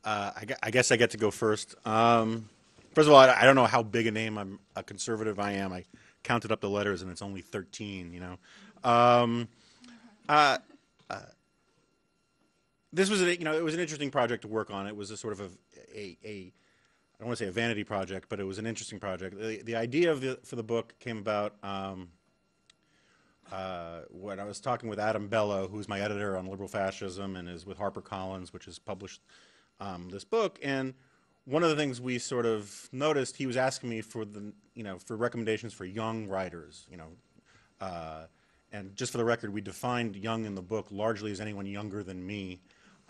I guess I get to go first. First of all, I don't know how big a name a conservative I am. I counted up the letters and it's only 13, you know. Uh, this was, it was an interesting project to work on. It was a sort of I don't want to say a vanity project, but it was an interesting project. The idea for the book came about when I was talking with Adam Bello, who's my editor on liberal fascism and is with HarperCollins, which has published this book. And one of the things we sort of noticed, he was asking me for for recommendations for young writers, and just for the record, we defined young in the book largely as anyone younger than me.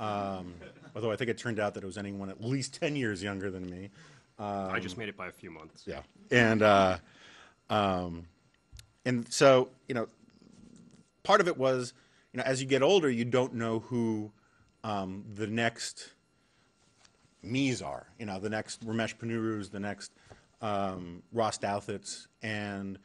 Although I think it turned out that it was anyone at least 10 years younger than me. I just made it by a few months. Yeah. And so, part of it was, as you get older, you don't know who the next me's are, the next Ramesh Ponnurus, the next Ross Douthits, and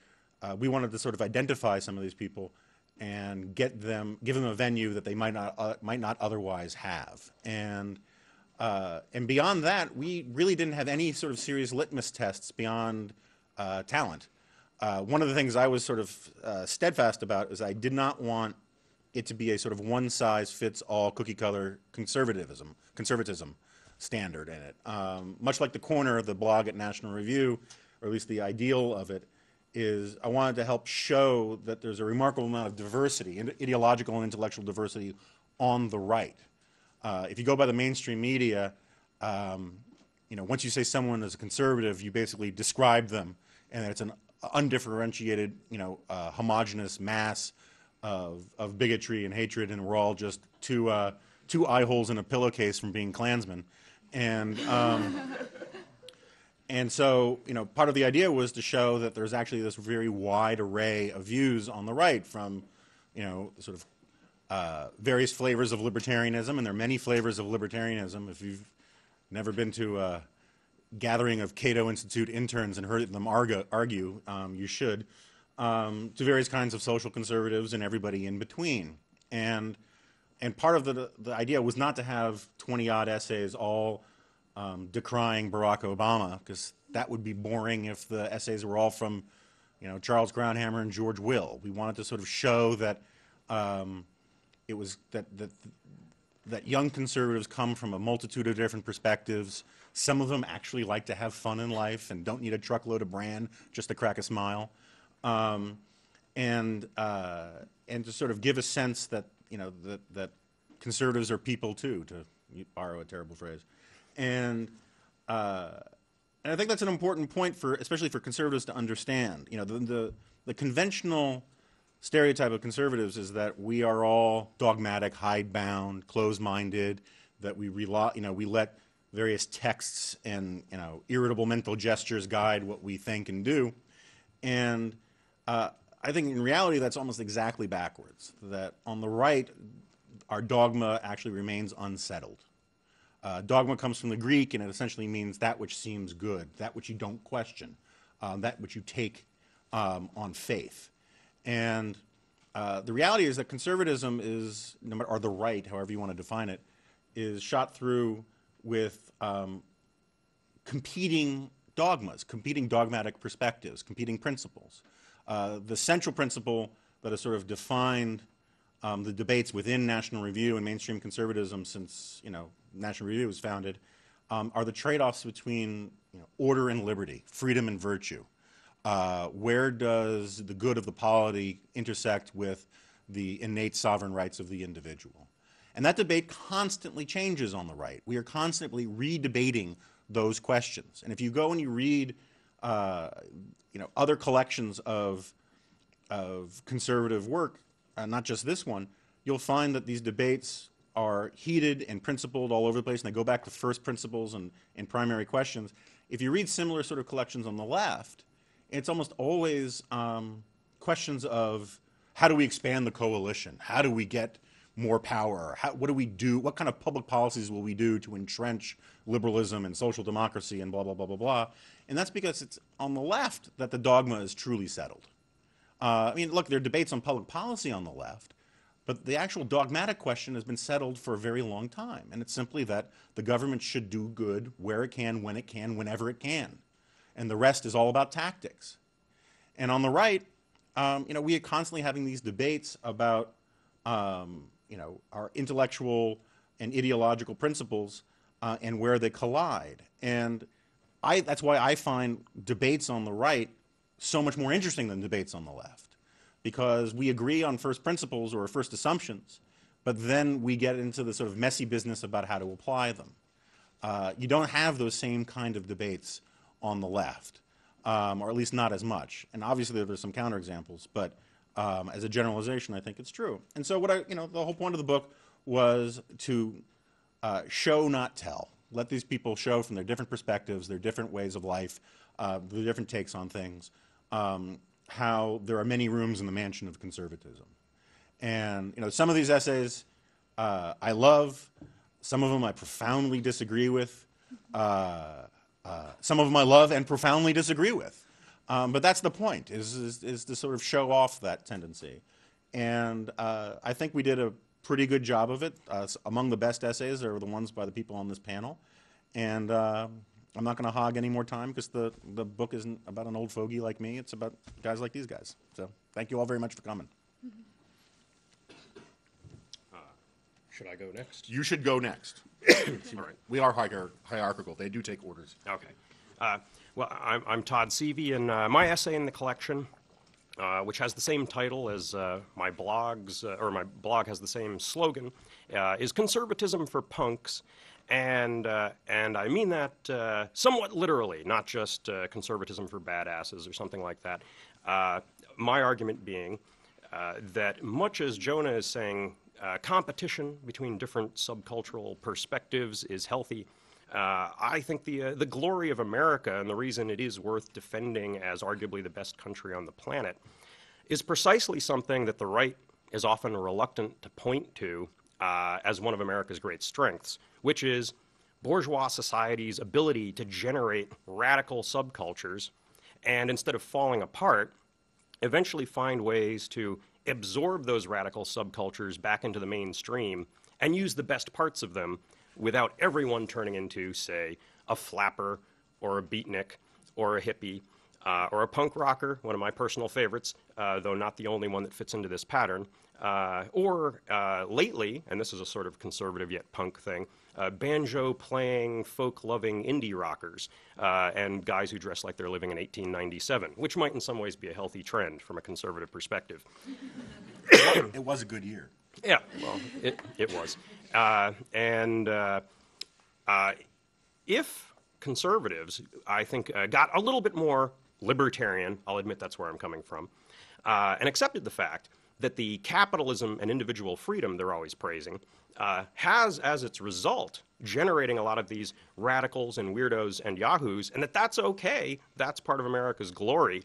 we wanted to sort of identify some of these people and give them a venue that they might not otherwise have. And beyond that, we really didn't have any sort of serious litmus tests beyond talent. One of the things I was sort of steadfast about is I did not want it to be a sort of one-size-fits-all cookie-cutter conservatism standard in it. Much like the corner of the blog at National Review, or at least the ideal of it, is I wanted to help show that there's a remarkable amount of diversity, ideological and intellectual diversity on the right. If you go by the mainstream media, once you say someone is a conservative, you basically describe them, and it's an undifferentiated, homogeneous mass of bigotry and hatred, and we're all just two eye holes in a pillowcase from being Klansmen. And so, part of the idea was to show that there's actually this very wide array of views on the right from, sort of various flavors of libertarianism, and there are many flavors of libertarianism. If you've never been to a gathering of Cato Institute interns and heard them argue, you should, to various kinds of social conservatives and everybody in between. And part of the idea was not to have 20-odd essays all decrying Barack Obama, because that would be boring if the essays were all from, Charles Groundhammer and George Will. We wanted to sort of show that it was that young conservatives come from a multitude of different perspectives. Some of them actually like to have fun in life and don't need a truckload of bran just to crack a smile, and to sort of give a sense that that conservatives are people too, to borrow a terrible phrase. And I think that's an important point especially for conservatives to understand. The conventional stereotype of conservatives is that we are all dogmatic, hidebound, closed-minded, that we let various texts and irritable mental gestures guide what we think and do. And I think in reality that's almost exactly backwards. That on the right, our dogma actually remains unsettled. Dogma comes from the Greek, and it essentially means that which seems good, that which you don't question, that which you take on faith. And the reality is that conservatism is, or the right, however you want to define it, is shot through with competing dogmas, competing dogmatic perspectives, competing principles. The central principle that has sort of defined the debates within National Review and mainstream conservatism since National Review was founded are the trade-offs between order and liberty, freedom and virtue. Where does the good of the polity intersect with the innate sovereign rights of the individual? And that debate constantly changes on the right. We are constantly re-debating those questions. And if you go and you read other collections of conservative work, not just this one, you'll find that these debates are heated and principled all over the place, and they go back to first principles and primary questions. If you read similar sort of collections on the left, it's almost always questions of how do we expand the coalition? How do we get more power? What do we do? What kind of public policies will we do to entrench liberalism and social democracy and blah, blah, blah, blah, blah? And that's because it's on the left that the dogma is truly settled. Look, there are debates on public policy on the left, But the actual dogmatic question has been settled for a very long time, and it's simply that the government should do good where it can, when it can, whenever it can. And the rest is all about tactics. And on the right, we are constantly having these debates about our intellectual and ideological principles and where they collide. And that's why I find debates on the right so much more interesting than debates on the left, because we agree on first principles or first assumptions, but then we get into the sort of messy business about how to apply them. You don't have those same kind of debates on the left, or at least not as much. And obviously there's some counterexamples, but as a generalization, I think it's true. And so the whole point of the book was to show, not tell. Let these people show from their different perspectives, their different ways of life, the different takes on things, how there are many rooms in the mansion of conservatism. And some of these essays I love, some of them I profoundly disagree with, some of them I love and profoundly disagree with. But that's the point, is to sort of show off that tendency. And I think we did a pretty good job of it. Among the best essays are the ones by the people on this panel. And I'm not going to hog any more time because the book isn't about an old fogey like me. It's about guys like these guys. So thank you all very much for coming. Should I go next? You should go next. All right. We are hierarchical. They do take orders. Okay. Well, I'm Todd Seavey, and my essay in the collection, which has the same title as my blogs, or my blog has the same slogan, is Conservatism for Punks. And I mean that somewhat literally, not just conservatism for badasses or something like that. My argument being that much as Jonah is saying competition between different subcultural perspectives is healthy, I think the glory of America and the reason it is worth defending as arguably the best country on the planet is precisely something that the right is often reluctant to point to as one of America's great strengths, which is bourgeois society's ability to generate radical subcultures and, instead of falling apart, eventually find ways to absorb those radical subcultures back into the mainstream and use the best parts of them without everyone turning into, say, a flapper or a beatnik or a hippie or a punk rocker, one of my personal favorites, though not the only one that fits into this pattern, or lately, and this is a sort of conservative yet punk thing, banjo-playing, folk-loving indie rockers and guys who dress like they're living in 1897, which might in some ways be a healthy trend from a conservative perspective. It was a good year. Yeah, well, it was. If conservatives, I think, got a little bit more libertarian, I'll admit that's where I'm coming from, and accepted the fact that the capitalism and individual freedom they're always praising has, as its result, generating a lot of these radicals and weirdos and yahoos, and that's okay, that's part of America's glory,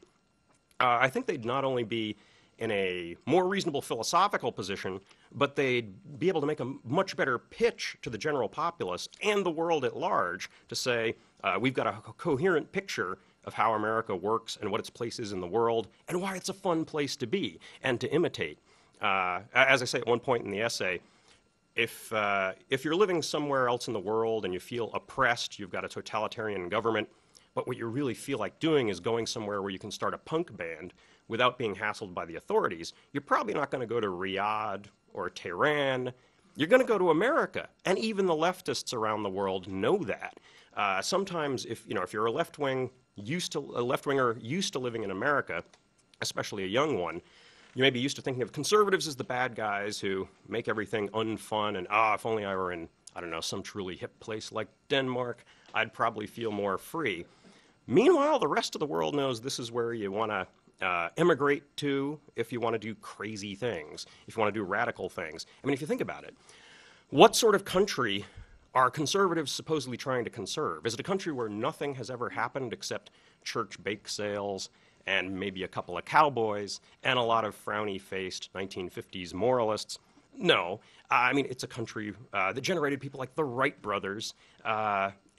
I think they'd not only be in a more reasonable philosophical position, but they'd be able to make a much better pitch to the general populace and the world at large to say, we've got a coherent picture of how America works and what its place is in the world and why it's a fun place to be and to imitate. As I say at one point in the essay, if you're living somewhere else in the world and you feel oppressed, you've got a totalitarian government, but what you really feel like doing is going somewhere where you can start a punk band without being hassled by the authorities, you're probably not going to go to Riyadh or Tehran. You're going to go to America, and even the leftists around the world know that. Sometimes, if you're a left-winger used to living in America, especially a young one, you may be used to thinking of conservatives as the bad guys who make everything unfun and, if only I were in, I don't know, some truly hip place like Denmark, I'd probably feel more free. Meanwhile, the rest of the world knows this is where you want to immigrate to if you want to do crazy things, if you want to do radical things. I mean, if you think about it, what sort of country are conservatives supposedly trying to conserve? Is it a country where nothing has ever happened except church bake sales and maybe a couple of cowboys and a lot of frowny-faced 1950s moralists? No. I mean, it's a country that generated people like the Wright brothers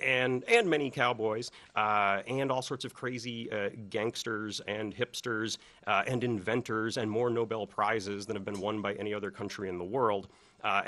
and many cowboys, and all sorts of crazy gangsters and hipsters and inventors, and more Nobel Prizes than have been won by any other country in the world. And